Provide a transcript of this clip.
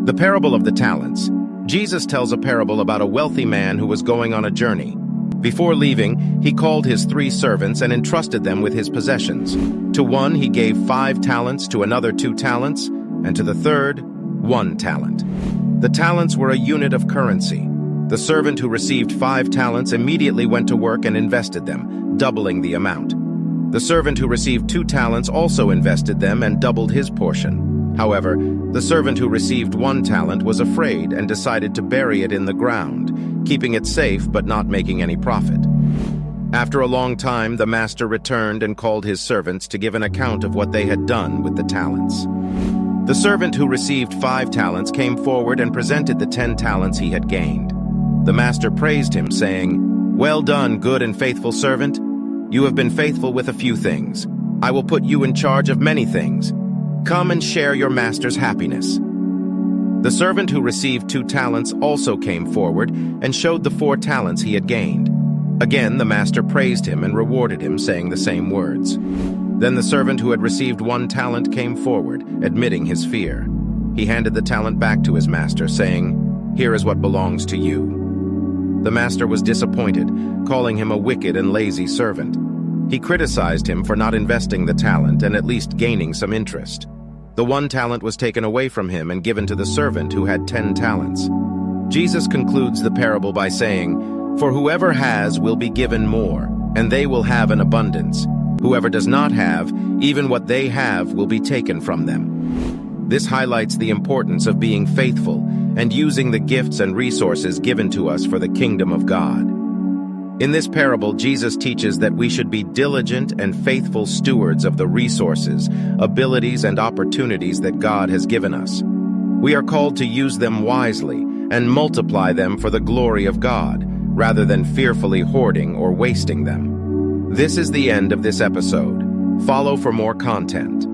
The parable of the talents. Jesus tells a parable about a wealthy man who was going on a journey. Before leaving, he called his 3 servants and entrusted them with his possessions. To one he gave 5 talents, to another 2 talents, and to the third 1 talent. The talents were a unit of currency. The servant who received 5 talents immediately went to work and invested them, doubling the amount. The servant who received 2 talents also invested them and doubled his portion. However, the servant who received 1 talent was afraid and decided to bury it in the ground, keeping it safe but not making any profit. After a long time, the master returned and called his servants to give an account of what they had done with the talents. The servant who received 5 talents came forward and presented the 10 talents he had gained. The master praised him, saying, "Well done, good and faithful servant. You have been faithful with a few things. I will put you in charge of many things. Come and share your master's happiness." The servant who received 2 talents also came forward and showed the 4 talents he had gained. Again, the master praised him and rewarded him, saying the same words. Then the servant who had received 1 talent came forward, admitting his fear. He handed the talent back to his master, saying, "Here is what belongs to you." The master was disappointed, calling him a wicked and lazy servant. He criticized him for not investing the talent and at least gaining some interest. The 1 talent was taken away from him and given to the servant who had 10 talents. Jesus concludes the parable by saying, "For whoever has will be given more, and they will have an abundance. Whoever does not have, even what they have will be taken from them." This highlights the importance of being faithful and using the gifts and resources given to us for the kingdom of God. In this parable, Jesus teaches that we should be diligent and faithful stewards of the resources, abilities, and opportunities that God has given us. We are called to use them wisely and multiply them for the glory of God, rather than fearfully hoarding or wasting them. This is the end of this episode. Follow for more content.